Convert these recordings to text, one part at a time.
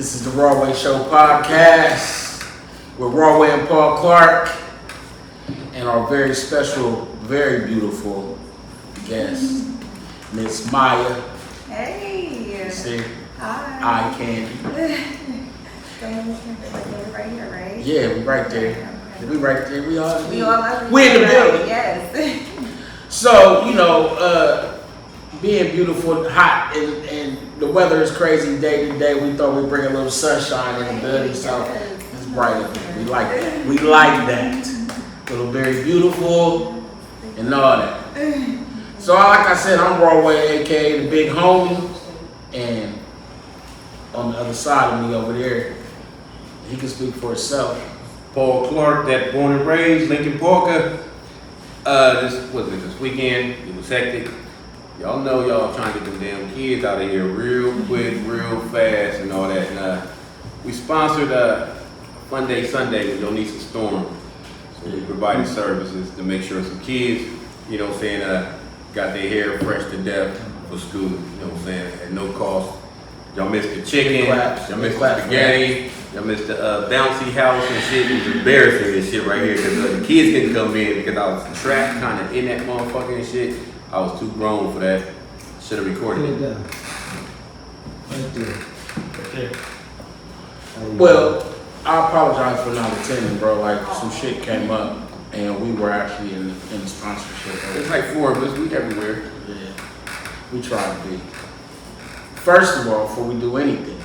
This is the Rawway Show podcast with Rawway and Paul Clark and our very special, very beautiful guest, Miss Maya. Hey. See? Hi. Eye candy. Right here, right? Yeah, we right there. Okay. We right there. We in the Right. building. Yes. So, being beautiful, hot, and the weather is crazy day to day. We thought we'd bring a little sunshine in the building, so it's bright. We like that. We like that. A little very beautiful and all that. So, like I said, I'm Rawway, aka the Big Homie, and on the other side of me over there, he can speak for himself. Paul Clark, that born and raised, Lincoln Parker. This weekend, it was hectic. Y'all know y'all trying to get them damn kids out of here real quick, real fast and all that. And we sponsored Fun Day Sunday with Donisa Storm. So we provided services to make sure some kids, got their hair fresh to death for school, at no cost. Y'all missed the chicken, y'all missed the spaghetti, y'all missed the bouncy house and shit. It was embarrassing this shit right here because the kids didn't come in because I was trapped kind of in that motherfucker and shit. I was too grown for that. Should have recorded it. Well, I apologize for not attending, bro. Like, some shit came up, and we were actually in the sponsorship. It's like 4 of us, we everywhere. Yeah, we try to be. First of all, before we do anything,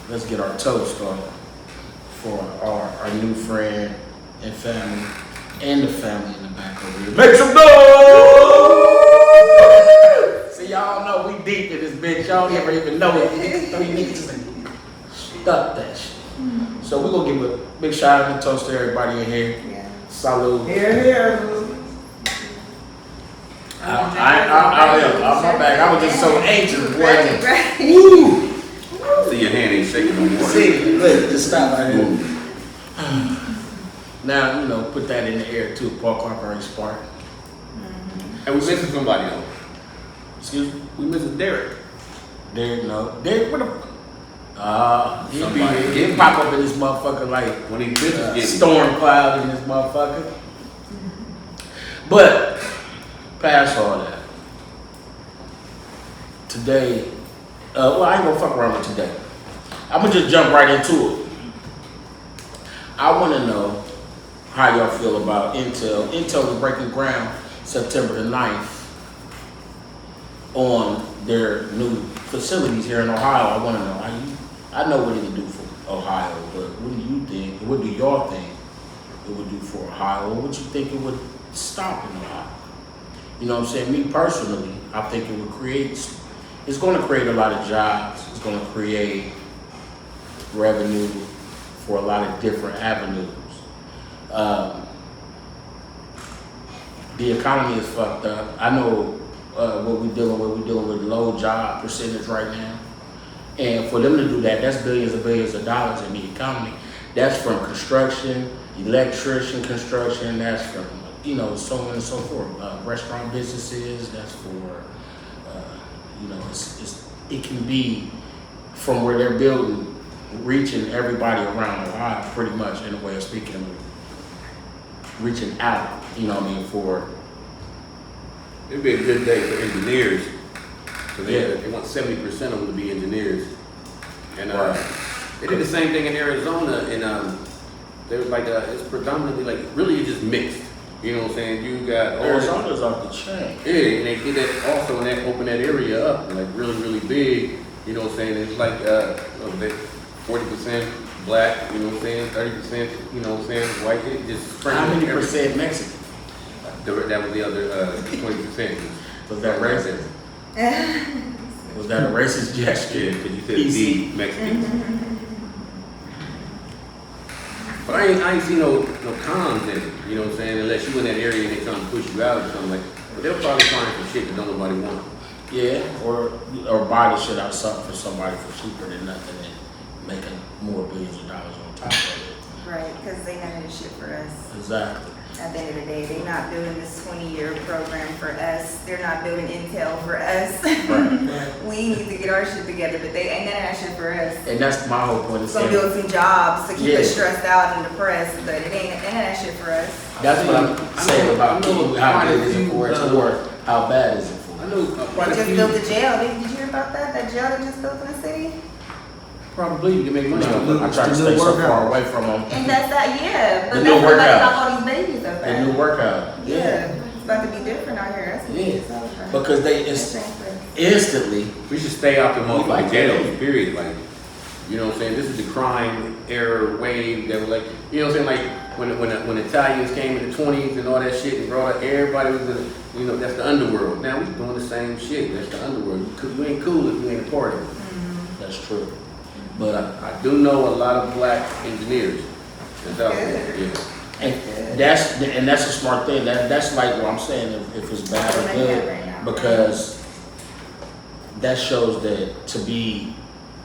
let's get our toast on for our new friend and family, and the family in the back over here. Make some noise! See, y'all know we deep in this bitch. Y'all never even know it. These niggas just stuck that shit. So we're gonna give a big shout out and toast to everybody in here. Yeah. Salud. Here. I'm my bad. I was just so anxious, boy. Right. Woo! See your hand ain't shaking no more. See, look, just stop right here. Now, put that in the air too. Paul Clark already sparked. And we missing somebody though. Excuse me? We missing Derek. Derek, no. Derek, what the? Somebody. He'll pop up in this motherfucker like When he bitches storm cloud in this motherfucker. But, past all that. Today, I ain't gonna fuck around with today. I'm gonna just jump right into it. I wanna know how y'all feel about Intel. Intel is breaking ground September the 9th on their new facilities here in Ohio. I wanna know I know what it would do for Ohio, but what do you think? What do y'all think it would do for Ohio? Or what you think it would stop in Ohio? You know what I'm saying? Me personally, I think it would it's gonna create a lot of jobs. It's gonna create revenue for a lot of different avenues. The economy is fucked up. I know what we're dealing with. We're dealing with low job percentage right now. And for them to do that, that's billions and billions of dollars in the economy. That's from construction, electrician construction, that's from, so on and so forth. Restaurant businesses, that's for, it can be from where they're building, reaching everybody around Ohio, pretty much, in a way of speaking, reaching out, for... It'd be a good day for engineers. So they want 70% of them to be engineers. And they did the same thing in Arizona, and they was like, it's predominantly really just mixed. You know what I'm saying? You got Arizona's off the chain. Yeah, and they did that also, and that opened that area up like really, really big. You know what I'm saying? It's like 40% black. You know what I'm saying? 30%. You know what I'm saying? White. It just How many percent Mexican? That was the other 20%. Was that racist? Was that a racist gesture? Yeah, because you said the Mexicans. But I ain't seen no cons in it, you know what I'm saying? Unless you in that area and they trying to push you out or something like that. But they'll probably find some shit that don't nobody want. Yeah, or buy the shit out for somebody for cheaper than nothing and making more billions of dollars on top of it. Right, because they know how to shit for us. Exactly. At the end of the day, they're not building this 20-year program for us. They're not building Intel for us. We need to get our shit together, but they ain't none of that shit for us. And that's my whole point. It's gonna build some jobs to keep Yeah. us stressed out and depressed, but it ain't none of that shit for us. That's what I'm saying about people. How quite a good is it few, for it to work? How bad is it for I it? know quite They a just few. built the jail. Did you hear about that? That jail they just built in the city? Probably you can make money. No, I try to stay so far away from them. And that's that, yeah. But The that's new what they workout. got all these babies up The at. new workout. Yeah. It's about to be different out here. That's what Yeah. it's all about. Because they instantly. We should stay out the We motherfucking like jails, that. period. Like, you know what I'm saying? This is the crime era wave that was like, you know what I'm saying? Like when Italians came in the 20s and all that shit and brought up everybody was the, you know, that's the underworld. Now we doing the same shit. That's the underworld. Cause you ain't cool if you ain't a part of it. That's true. But I do know a lot of black engineers that's out there. Yeah. and that's a smart thing. That's like what I'm saying. If it's bad or good, because that shows that to be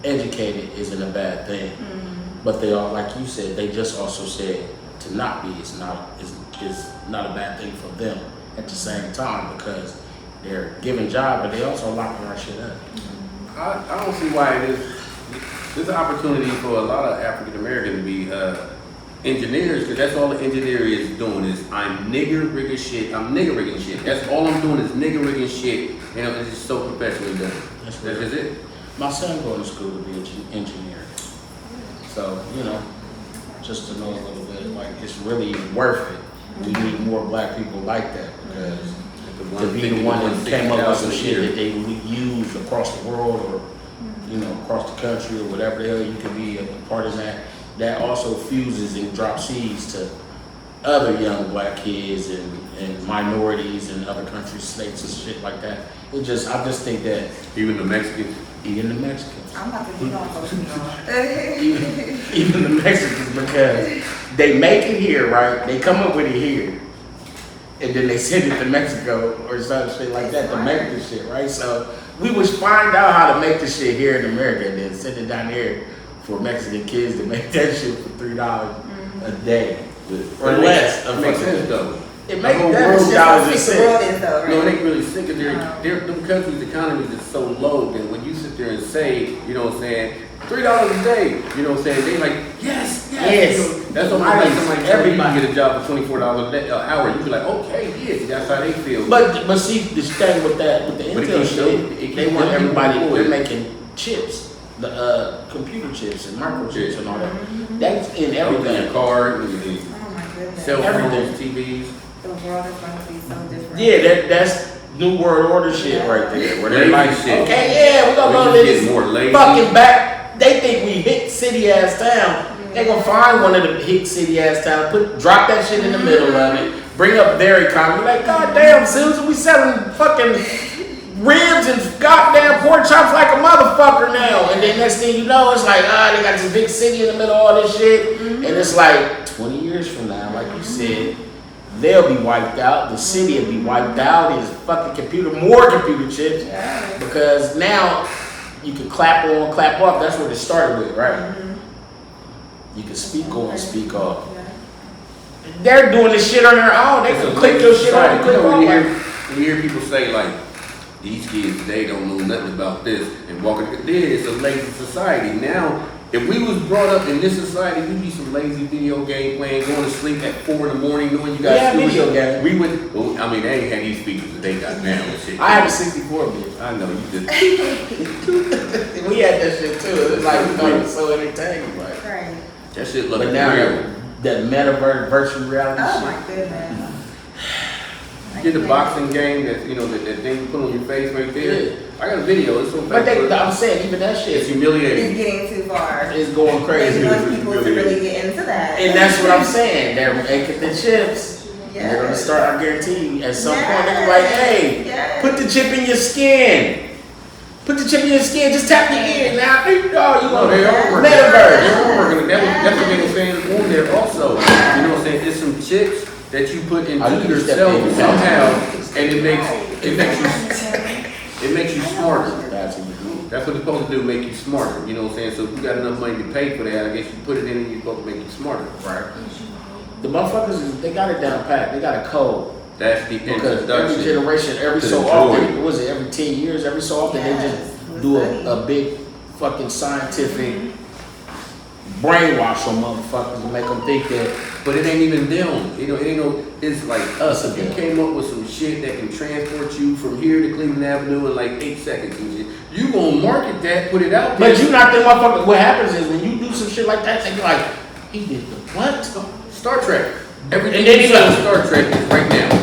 educated isn't a bad thing. But they all, like you said, they just also said to not be is not a bad thing for them at the same time, because they're giving job, but they also locking our shit up. I don't see why it is. There's an opportunity for a lot of African Americans to be engineers, because that's all the engineer is doing is I'm nigger rigging shit. I'm nigger rigging shit. That's all I'm doing is nigger rigging shit. You know, it's just so professionally done. That's just it. My son going to school to be an engineer. So, you know, just to know a little bit, like, it's really worth it. We need more black people like that, because to be the one that came up with some shit that they would use across the world or, you know, across the country or whatever the hell you could be a part of that also fuses and drops seeds to other young black kids and minorities in other countries, states and shit like that. I just think that Even the Mexicans. even the Mexicans. I'm about to be on social Even the Mexicans, because they make it here, right? They come up with it here, and then they send it to Mexico or some shit like that to make this shit, right? So we would find out how to make this shit here in America, and then send it down here for Mexican kids to make that shit for $3 a day or less. It makes sense though. It makes whole that world- $6 a It's the world cent. is though, No, it right? ain't really sick. Cause them countries' economies is so low that when you sit there and say, you know what I'm saying, $3 a day, you know what I'm saying, they like, yes. Yes. You know, that's almost like somebody telling you to get a job for $24 a day, an hour. You be like, okay, yeah, that's how they feel. But see, the thing with that, with the But it Intel keeps them- it shit, keeps they want them everybody, employed. they're making chips, the computer chips and microchips and all that. That's in everything, everything. card, Oh my goodness. cell Everything. phones, TVs. The world is going to be so different. Yeah, that's New World Order shit right there. Where they're Lazy like, shit. okay, yeah, we're gonna go We to just this get more lazy. fucking back. They think we hit city ass town. They gonna find one of the hit city ass town, drop that shit in the middle of it, bring up their economy. Like, goddamn, Susan, we selling fucking ribs and goddamn pork chops like a motherfucker now. And then next thing you know, it's like, they got this big city in the middle of all this shit. And it's like 20 years from now, like you said, they'll be wiped out. The city will be wiped out. There's fucking more computer chips. Yeah. Because now you can clap on, clap off. That's what it started with, right? You can speak on, speak off. Yeah. They're doing this shit on their own. They It's can a click your shit on and You click know, on. when you hear people say like, these kids today don't know nothing about this and walking, it's a lazy society. Now, if we was brought up in this society, we'd be some lazy video game playing, going to sleep at 4 in the morning, knowing you got Yeah, school. video game. We would, well, I mean, they ain't had these speakers that they got now and shit. I have a 64 bit. I know you just. We had that shit too. It was like we thought it was so entertaining, right? Right. That shit look But now real. that metaverse virtual reality Oh shit. my goodness. Get the boxing game that you know that thing you put on your face right there. I got a video. It's so But fast. I'm saying even that It's shit It's humiliating. getting too far. is going They crazy. want people to really get into that. And that's what I'm saying. They're making the chips. Yeah. And they're gonna start, I guarantee you, at some point they're like, hey, Yes. put the chip in your skin. Put the chip in your skin, just tap your ear. Now, you No, they are working. Metaverse. They are working. That's what they were saying on there also. You know what I'm saying? It's some chips that you put into Oh, you can step yourself in. somehow, and it makes you smarter. That's what you do. That's what it's supposed to do, make you smarter. You know what I'm saying? So if you got enough money to pay for that, I guess you put it in and you're supposed to make you smarter. Right. the motherfuckers, they got it down pat. They got a code. That's the Because every introduction. generation, every to so the often, droid. was it every 10 years, every so often, they Yes, just do a big fucking scientific brainwash on motherfuckers to make them think that. But it ain't even them. You know, it ain't no. It's like us. If you Yeah. came up with some shit that can transport you from here to Cleveland Avenue in like 8 seconds and shit, you gonna market that, put it out there. But you not the motherfucker. What happens is when you do some shit like that, they be like, he did the what? Star Trek. Everything And then you he see on goes- Star Trek is right now.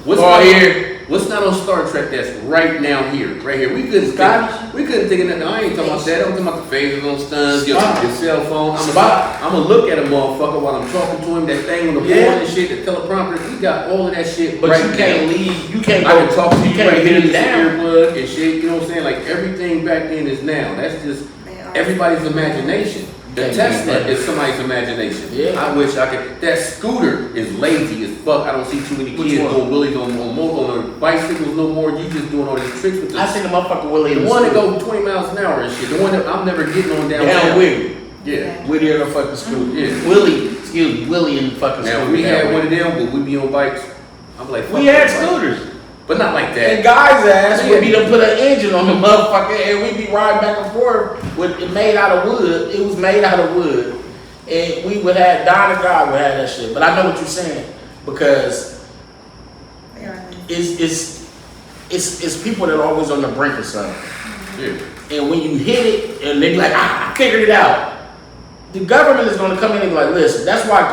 What's Oh, not here. What's not on Star Trek that's right now here? Right here. We couldn't think of nothing. I ain't talking about that. I'm talking about the phasers on stuns, your cell phone. I'm gonna look at a motherfucker while I'm talking to him, that thing on the board and shit, the teleprompter. We got all of that shit But right you can't now. leave. You can't I go can talk to you can't right get here, it this down. earbud and shit, you know what I'm saying? Like everything back then is now. That's just everybody's imagination. The Can't Tesla be is somebody's imagination. Yeah. I wish I could. That scooter is lazy as fuck. I don't see too many Which kids one? doing willies on bicycles no more. You just doing all these tricks with I the seen the motherfucker Willie in the the one that school. go 20 miles an hour and shit. The one that I'm never getting on downtown. Down Willie. Yeah. Willie in the fucking school. Yeah. Willie, excuse me, Willie in the fucking Now school. we down had Willie. one of them, but we be on bikes. I'm like, fuck We had that bike. scooters. But not like And that. guys' ass would be to put an engine on the motherfucker and we'd be riding back and forth with it made out of wood. It was made out of wood. And we would have, Don and God would have that shit. But I know what you're saying. Because it's people that are always on the brink of something. Yeah. And when you hit it and they be like, I figured it out. The government is gonna come in and be like, listen, that's why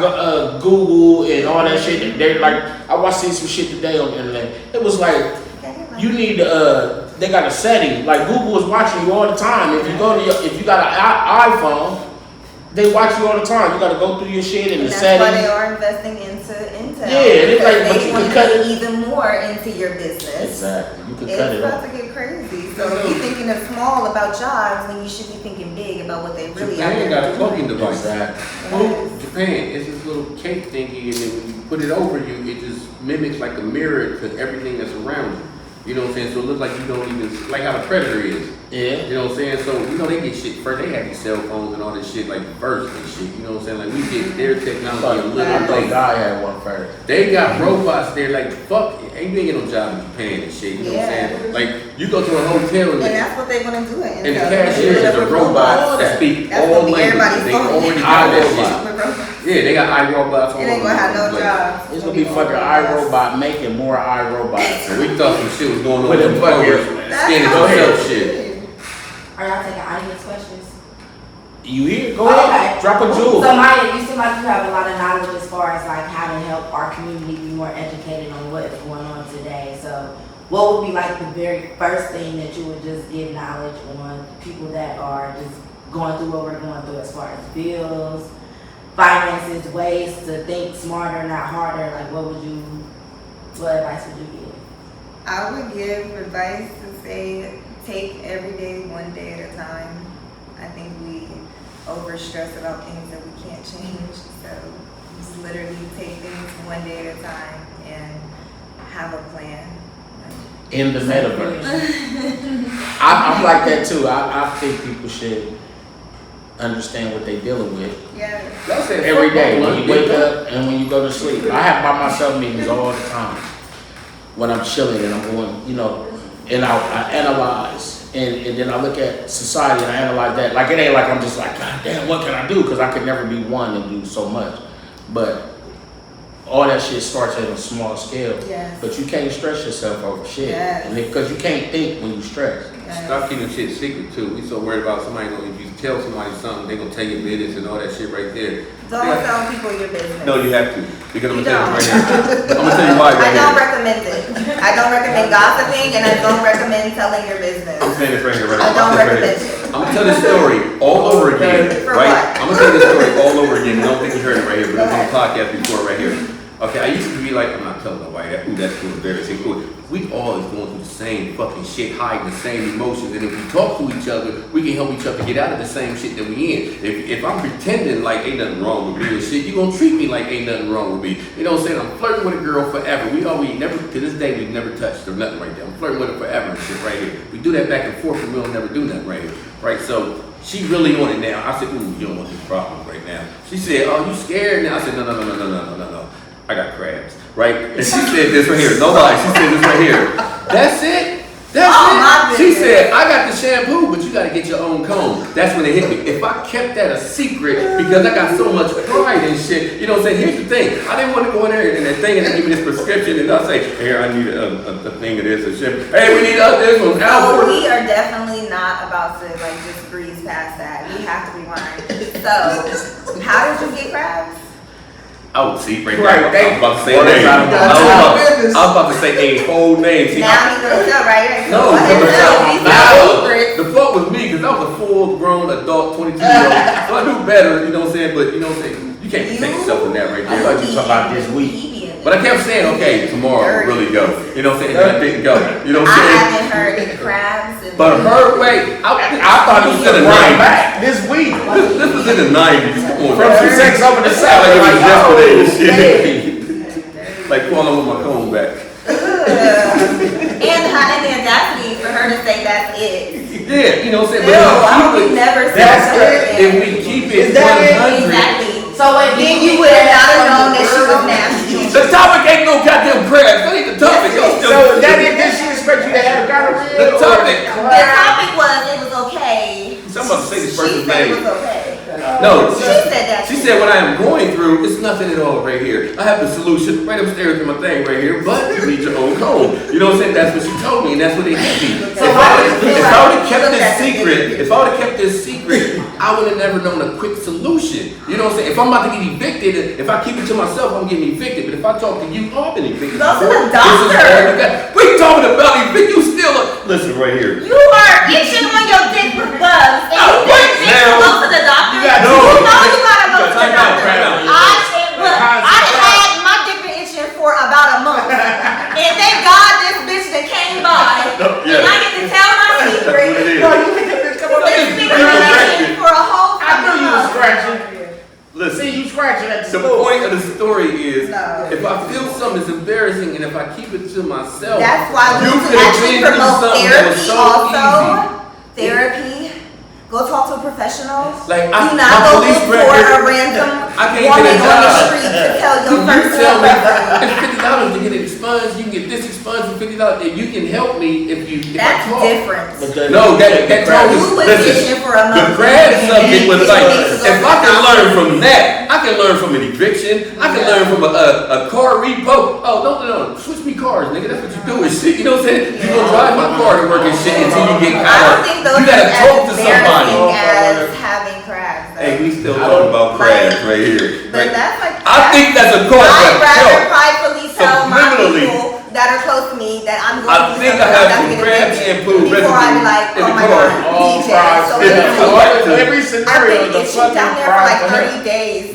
Google and all that shit, they're like, I watched some shit today on the internet. It was like, you need to, they got a setting, like Google is watching you all the time. If you go to if you got an iPhone, they watch you all the time. You gotta go through your shit and the that's settings. why they are investing into Intel. Yeah, and it's like, because but they you want can to cut put it. even more into your business. Exactly, you can cut It's it about off. to get crazy. So if you're thinking of small about jobs, then you should be thinking big about what they really are Japan got a cloaking doing. device. Exactly. Well, Japan, it's this little cake thingy, and then when you put it over you, it just mimics like a mirror to everything that's around you. You know what I'm saying? So it looks like you don't even, like how the Predator is. Yeah. You know what I'm saying? So, you know, they get shit first. They have these cell phones and all this shit like first and shit. You know what I'm saying? Like we get their technology a I little thought late. God had one first. They got robots there like, fuck, ain't you ain't get no job in Japan and shit. You know what I'm Yeah. saying? Like, you go to a hotel And that's what they want to do in and the Intel. cashier is a robot that speaks That's all gonna be languages. everybody's They phone. already got that shit. It Yeah, they got iRobots all ain't over gonna have the no place. jobs. It's gonna be fucking iRobot making more iRobots. So we thought some shit was going on With with the the fucking- fuckers scanning how yourself it shit. is. Are y'all taking audience questions? You here? Go ahead. Okay. Drop a jewel. So Maya, you seem like you have a lot of knowledge as far as like how to help our community be more educated on what is going on today. So what would be like the very first thing that you would just give knowledge on people that are just going through what we're going through as far as bills, finances, ways to think smarter, not harder? Like what advice would you give? I would give advice to say take every day one day at a time. I think we overstress about things that we can't change. So just literally take things one day at a time and have a plan. In the metaverse. I'm like that too. I think people should understand what they're dealing with Yeah. every day. When you wake up and when you go to sleep. I have by myself meetings all the time. When I'm chilling and I'm going, you know, and I analyze. And then I look at society and I analyze that. Like it ain't like I'm just like, God damn, what can I do? Because I could never be one and do so much. But all that shit starts at a small scale. Yes. But you can't stress yourself over shit. Yes. And because you can't think when you stress. Stop keeping shit secret too. We so worried about somebody if you tell somebody something, they gonna tell your business and all that shit right there. Don't tell people your business. No, you have to. Because I'm You gonna tell you right don't. here. I'm gonna tell you why I right don't here. recommend it. I don't recommend gossiping and I don't recommend telling your business. I'm saying this right here, right I now. don't Right recommend here. it. I'm gonna tell this story all over again, For right? what? I'm gonna tell this story all over again. I don't think you heard it right here, but it's on the podcast before right here. Okay, I used to be like, I'm not telling nobody that. Ooh, that's cool, embarrassing, cool. We all is going through the same fucking shit, hiding the same emotions. And if we talk to each other, we can help each other get out of the same shit that we in. If I'm pretending like ain't nothing wrong with me and shit, you gonna treat me like ain't nothing wrong with me. You know what I'm saying? I'm flirting with a girl forever. We never, to this day, we've never touched or nothing right there. I'm flirting with her forever and shit right here. We do that back and forth and we'll never do nothing right here. Right? So she really on it now. I said, ooh, you don't want this problem right now. She said, oh, you scared now? I said, no. I got crabs, right? And she said this right here. No lie, she said this right here. That's it? That's it? She said, I got the shampoo, but you gotta get your own comb. That's when it hit me. If I kept that a secret, because I got so much pride and shit, you know what I'm saying? Here's the thing. I didn't want to go in there and that thing and they give me this prescription and I'll say, here, I need a thing of this, a shampoo. Hey, we need this one. So we are definitely not about to like just breeze past that. We have to rewind. So, how did you get crabs? Oh, see, right Right, there. I was about to say a What name. is that? I was about to say a whole name. See, Now he knows up, right? No, Go ahead and tell me. the fault was me because I was a full-grown adult 22-year-old, so I knew better. You know what I'm saying? But you know what I'm saying? You can't take yourself in that right I thought there. you talking about this week. But I kept saying, okay, tomorrow we'll really go. You know what I'm saying? And I didn't go. You know what I I'm saying? haven't heard any crabs. And But her way, I thought it was in the Right 90s. back this week. This was in the 90s. Come on, From some man. sex over the Sound like it was south. yesterday and shit. Like falling with my comb back. and the audacity for her to say that's it. Yeah, you know what I'm saying? Ew, I hope you never said That's that. If we keep it Is that it? 100, Exactly. So wait, Then you would have not have known that she was nasty. the topic ain't no goddamn crabs. That ain't the topic. Y'all still- So that is, did she expect you to have gonorrhea? The topic. The topic was it was okay. I'm about to say this She person's said it name. was okay. No, She said that. she said what I am going through, it's nothing at all right here. I have the solution right upstairs in my thing right here, but you need your own comb. You know what I'm saying? That's what she told me, and that's what they hit me. So If why I do you feel would have like kept you this looked at the secret, video? if I would have kept this secret, I would have never known a quick solution. You know what I'm saying? If I'm about to get evicted, if I keep it to myself, I'm getting evicted. But if I talk to you, I've been evicted. Go to before. the This is doctor. all you got. We talking about evict. You still listen right here. You are itching on your dick with bugs, and you wait, think now. to go to the doctor. You got- You know you gotta go to the Time out, doctor. time out. I had my dick been itching for about a month, and thank God this bitch that came by, and I get to tell my secret. That's what it is. No, you think that bitch come up This there? bitch been itching for a whole I knew fucking you was month. scratching. Listen. See you scratching at the The store. point of the story is, No. if I feel something is embarrassing and if I keep it to myself, That's why we you need to could have actually been through promote something that was therapy so also. Therapy. Go talk to a professional. Like, Do my not go police look for record- a random I can't woman get a on the job. street to tell your You first tell me reference. it's $50 to get it expunged. You can get this expunged for $50, and you can help me if I That's talk. different. No, that told You was listen, itching for a the month. crab and subject you was didn't like, need to go if to I the can doctor. learn from that, I can learn from an eviction. I can learn from a car repo. Oh, no, switch me cars, nigga. That's what you do and shit. You know what I'm saying? You gonna drive my car to work and shit until you get I caught. don't think those You are gotta talk to as somebody. embarrassing as having crabs. though. Hey, we still talking about crabs right here. But that's like. I think that's a cause I'd of rather help. pridefully tell my Subliminally. people that are close to me that I'm going I to do think I something have that's some gonna crab get me shampoo before I be like, in oh the my car. god, All DJ. fries So for in the it's car. like, Every I've scenario, been the itching down fucking there for like fries. 30 days.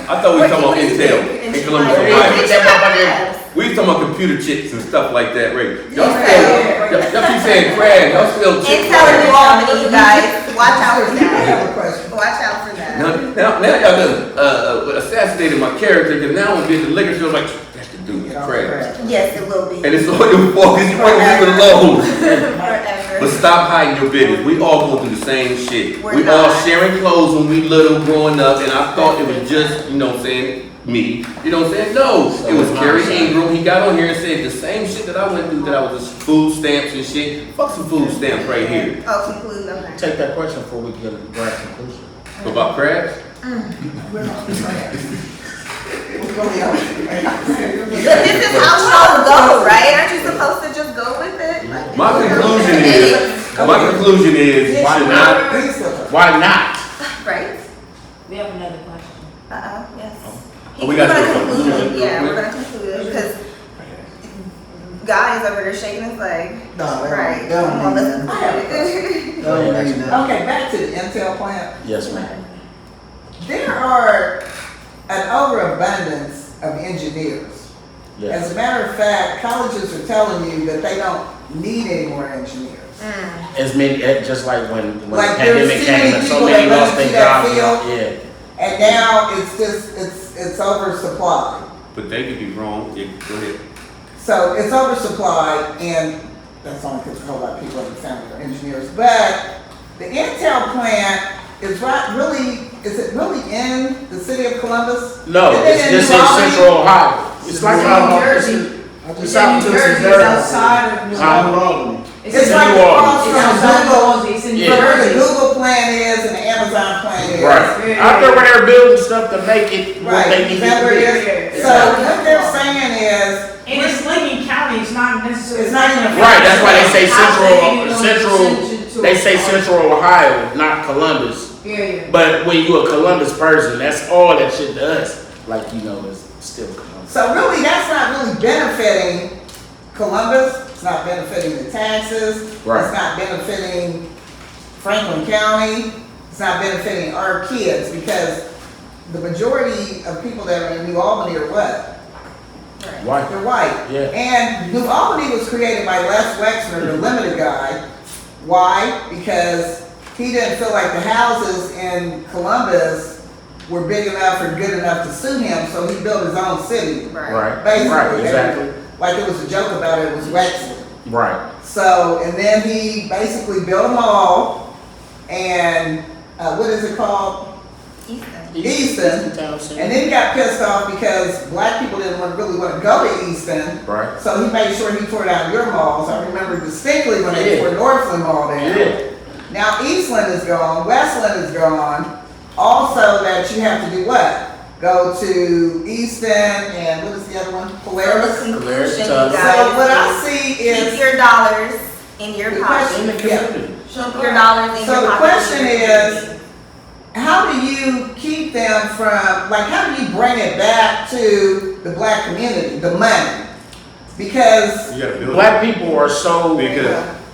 I thought we were talking about Intel in Columbus, Like, Ohio. itching my crabs. We was talking about computer chips and stuff like that, right? Y'all Yeah. keep saying crab. Y'all still chips. Intel in New Albany, you guys. Watch out for I that. have a question. Watch out for that. Now y'all done assassinated my character because now when we get the liquor store, like that's the dude with the crabs. Yes, it will be. And it's all your fault because you won't leave it alone. Forever. But stop hiding your business. We all go through the same shit. We're We all not. sharing clothes when we little growing up, and I thought it was just, you know what I'm saying, me. You know what I'm saying? No, it was Kerry Ingram. He got on here and said the same shit that I went through, that I was just food stamps and shit. Fuck some food stamps right here. Oh, conclude, okay. Take that question before we get a grand conclusion. About crabs? We're not friends. We're going out. But this is how shows go, right? Aren't you supposed to just go with it? Like, My conclusion is you Why should not? not. Why not? Right? We have another question. Yes. Oh, we gotta We're do a gonna conclude conclusion it. Yeah, real we're quick. gonna conclude it because guy is over there shaking his leg. No, they Right. don't Come on, need let's that. conclude it. Okay, back to the Intel plant. Yes, ma'am. There are an overabundance of engineers. As Yes. a matter of fact, colleges are telling you that they don't need any more engineers. As many, just like when the Like, there's pandemic too many came and so people many that lost went their into that jobs. field. Yeah. And now it's just, it's oversupplied. But they could be wrong. Yeah, go ahead. So it's oversupplied, and that's only because a whole lot of people in the family are engineers. But The Intel plant is is it really in the city of Columbus? No, Is it it's in just New in Albany? Central Ohio. It's like New Jersey. It's out to Jersey, Missouri. outside of New Albany. It's in like New across Orleans. It's from outside New Google, Orleans, it's in New Yeah. where the Jersey. Google plant is and the Amazon plant is. Right. Out there where they're building stuff to make it what Right, they need is that to where it be. is? So what they're saying is, And it's Lincoln County, it's not necessarily. It's not even- Right, that's why they say Central. they say Central Ohio, not Columbus. Yeah. But when you a Columbus person, that's all that shit to us. Like, it's still Columbus. so really, that's not really benefiting Columbus, it's not benefiting the taxes, Right. it's not benefiting Franklin County, it's not benefiting our kids, because the majority of people that are in New Albany are what? Why? They're white. Yeah. And New Albany was created by Les Wexner, the limited guy. Why? Because he didn't feel like the houses in Columbus were big enough or good enough to suit him, so he built his own city. Right. Basically. Right, exactly. Like it was a joke about it was Wexner. Right. So, and then he basically built a mall, and what is it called? Easton. Town Center. And then he got pissed off because black people didn't really want to go to Easton. Right. So he made sure he tore down your malls. I remember distinctly when they Yeah. tore Northland Mall down. Yeah. Now Eastland is gone, Westland is gone. Also that you have to do what? Go to Easton and what is the other one? Polaris. Polaris, Conclusion, Tug. you So guys, what I is see keep is, your dollars in your The pocket. question- In the community. Keep your dollars in so your the pocket. question is, how do you keep them from, like, how do you bring it back to the black community, the money? Because, You gotta build Black people are so. because We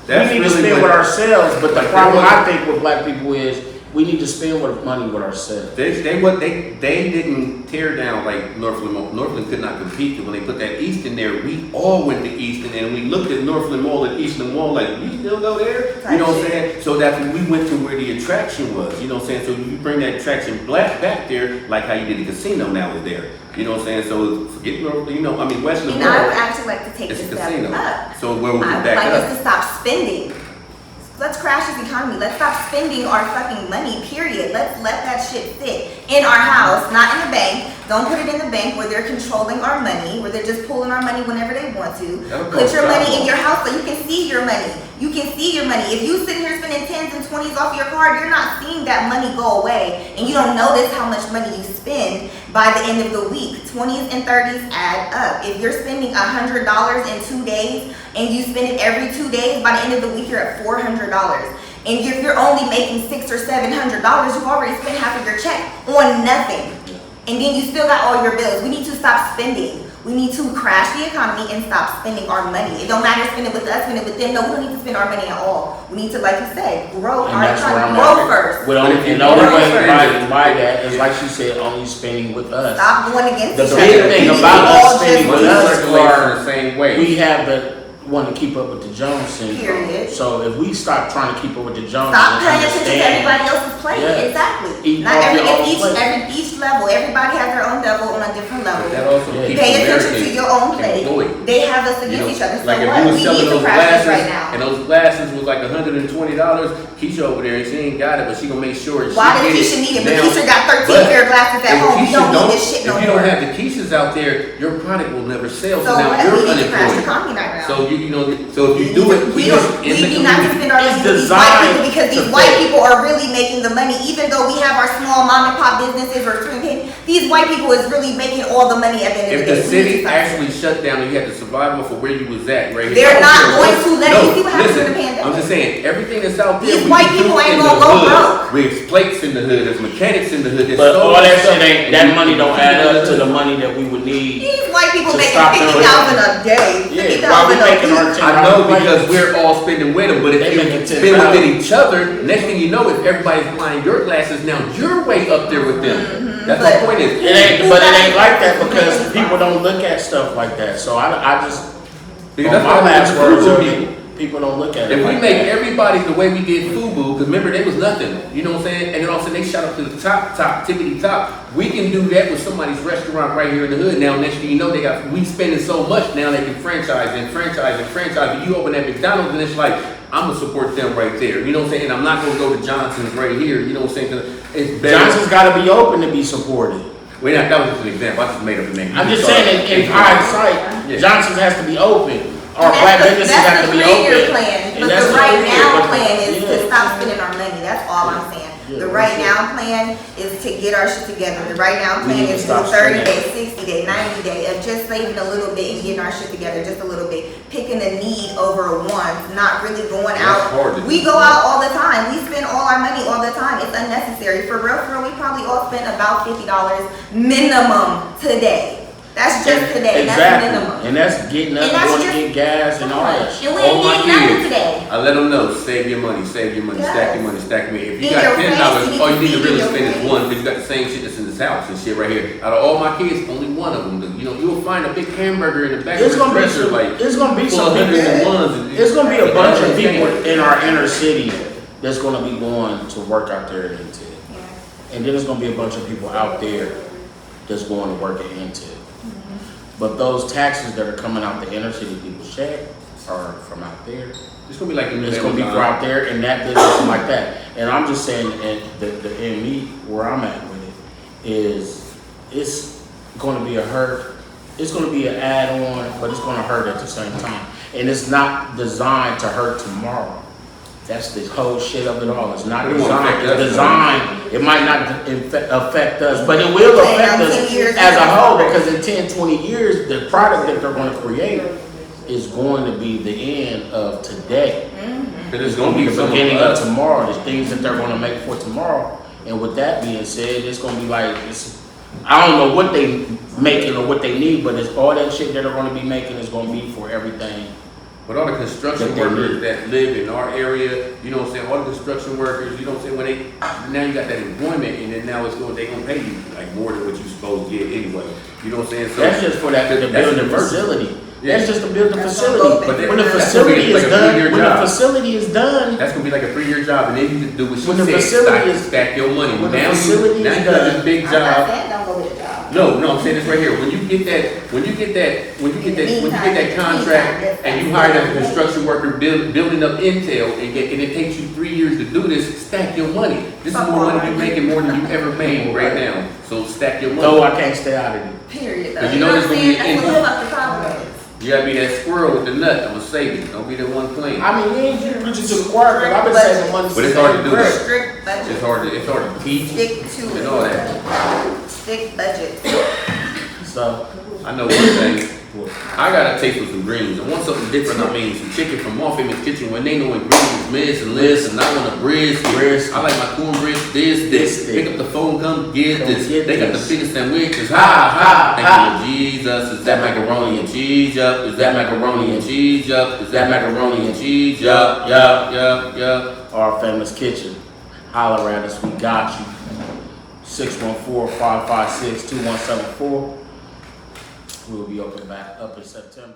that's need to really spend what with ourselves, but the Like, problem they I want- think with black people is we need to spend money with ourselves. they didn't tear down like Northland Mall. Northland could not compete, 'cause when they put that Easton there, we all went to Easton and we looked at Northland Mall and Eastern Mall like, we still go there? You know what I'm saying? So that we went to where the attraction was, you know what I'm saying? So you bring that attraction back there, like how you did the casino now is there. You know what I'm saying? So forget Northland, Western And I would Mall, actually like to take it's a this step casino. up. So where we I can would back like up. us to stop spending. Let's crash this economy. Let's stop spending our fucking money, period. Let's let that shit sit in our house, not in the bank. Don't put it in the bank where they're controlling our money, where they're just pulling our money whenever they want to. That'll Put your cost money in y'all. your house so you can see your money. You can see your money. If you sit here spending 10s and 20s off your card, you're not seeing that money go away. And you don't notice how much money you spend by the end of the week. 20s and 30s add up. If you're spending $100 in 2 days and you spend it every 2 days, by the end of the week you're at $400. And if you're only making $600 or $700, you've already spent half of your check on nothing. And then you still got all your bills. We need to stop spending. We need to crash the economy and stop spending our money. It don't matter spend it with us, spend it with them. No, we don't need to spend our money at all. We need to, like you said, grow. And Our that's where economy, I'm grow at. first. Well, and the only way to buy that is, like she said, only spending with us. Stop going against The each big other. thing We about all us spending just with need us to- Circulate are the same way. we have the want to keep up with the Jones syndrome. Period. So if we stop trying to keep up with the Joneses Stop and paying attention to understand, everybody else's plate. Yeah. Exactly. Eating Not off every, your if own each, plate. each level, everybody has their own level on a different level. But that also Yeah. keeps Pay attention to Americans your own plate. employed. They have us You against know, each other. So like if what? you was We selling need to those crash this glasses right now. and those glasses was like $120, Keisha over there and she ain't got it, but she gonna make sure she Why does get Keisha need it? But Now, Keisha got 13 but pair of glasses at if home. We Keisha don't need this shit no if you more. don't have the Keishas out there, your product will never sell. So now what? you're We need to crash the unemployed. economy right now. So so if you do it, We just don't. in the We need not to community. spend our money It's with these white designed people because to these white fit. people are really making the money. Even though we have our small mom and pop businesses or stream pay, these white people is really making all the money at the end If of the day. the We need to city stop. actually shut down and you had to survive off of where you was at, right? They're I don't not care going what- to let no, you see what happened listen, during the pandemic. I'm just saying, everything that's out there. These we white can people do ain't in gonna the go hood. broke. There's plates in the hood, there's mechanics in the hood. There's But so all much that stuff shit ain't, and that you- money don't add up to the money that we would need. These white people To making stop them. 50,000 a day. Yeah, 50,000 while we a making our week. I know because we're all spending with them, but if They you making spend 10,000. within each other, next thing you know, if everybody's buying your glasses, now you're way up there with them. That's But- my point is. It ain't, but it ain't like that because people don't look at stuff like that. So I just, Because on that's my why last we words, FUBU are people. people don't look at it If we like make that. everybody the way we did FUBU, because remember they was nothing, you know what I'm saying? And then all of a sudden they shot up to the top, tippity top. We can do that with somebody's restaurant right here in the hood. Now next thing you know, we spending so much now they can franchise and franchise and franchise. But you open that McDonald's and it's like, I'm gonna support them right there. You know what I'm saying? And I'm not gonna go to Johnson's right here. You know what I'm saying? 'Cause it's better. Johnson's gotta be open to be supported. Wait, that was just an example. I just made up the name. I'm just saying, in hindsight, Yeah. Johnson's has to be open. Our black businesses have to be That's the 3-year open. plan, And but that's the the right 3-year, now but- plan is to yeah. stop spending our money, that's all I'm saying. Yeah, The that's right it. now plan is to get our shit together. The right now We plan need to is to stop do 30 spending. day, 60 day, 90 day of just saving a little bit and getting our shit together just a little bit. Picking a need over a want, not really going That's out. hard to do. We go out all the time. We spend all our money all the time. It's unnecessary. For real, we probably all spend about $50 minimum today. That's just today. That's Exactly. minimum. And that's getting up, And that's going to just- get gas and all that shit. And we All ain't my getting nothing kids. today. I let them know, save your money, stack your money, Yes. stack your money. If you In got your $10, face, all you need to in really your spend is face. one, because you got the same shit that's in this house and shit right here. Out of all my kids, only one of them. You know, you'll find a big hamburger in the back It's of the gonna be dresser, some, like it's gonna be full of some hundreds and people. ones. It's gonna be a bunch of Yeah. people in our inner city that's gonna be going to work out there at Intel. And then there's gonna be a bunch of people out there that's going to work at Intel. But those taxes that are coming out the inner city people's check are from out there. It's gonna be like It's gonna be from out there and that business and like that. And I'm just saying, and in me, where I'm at with it, is it's gonna be a hurt. It's gonna be an add-on, but it's gonna hurt at the same time. And it's not designed to hurt tomorrow. That's the whole shit of it all. It's not It won't designed. affect It's us, designed. It might not affect us, but it will Okay, affect now us 10 years as a down the whole, road. because in 10, 20 years, the product that they're gonna create is going to be the end of today. It's gonna be the beginning of tomorrow, the things that they're gonna make for tomorrow. And with that being said, it's gonna be like, I don't know what they making or what they need, but it's all that shit that they're gonna be making is gonna be for everything. But all the construction That they workers need. that live in our area, you know what I'm saying, all the construction workers, you know what I'm saying, when they, now you got that employment and then now they gonna pay you like more than what you supposed to get anyway. You know what I'm saying? So That's just for that, to that's build the diversity. facility. Yeah. That's just to build the That's facility. not But When the that's facility gonna be is like a done, 3-year when the job. facility is done, That's gonna be like a 3-year job, and then you can do what she When the said, facility is- stack your money. when the Now facility you is got this done- big I'm not job. saying don't go get a job. No, I'm saying this right here. When you get that contract and you hire that construction worker building up Intel and it takes you 3 years to do this, stack your money. This is more money you're making more than you ever made right now. So stack your no, money. I can't stay out of it. Period. Cause Though. you know what there's I'm gonna saying? be an That's what end. the problem is. You gotta be that squirrel with the nut. I'm gonna save it. Don't be that one playing. I mean, we ain't preaching to the choir, because I've been saving money But since it's hard to eighth do grade. that. Strict budget. It's hard to teach Stick to and it. all that. Stick budget. So, I know one thing. I got a taste for some greens. I want something different. I mean, some chicken from Mom Famous Kitchen when they know ingredients miss and list, and I want a brisket. I like my cornbread this. Pick up the phone, come get Come this. get They got the this. biggest sandwiches. Thank you, Jesus. Is that macaroni and cheese up? Is that macaroni and cheese up? Is that macaroni and cheese up? Yup. our famous kitchen. Holler at us, we got you. 614-556-2174. We'll be open back up in September.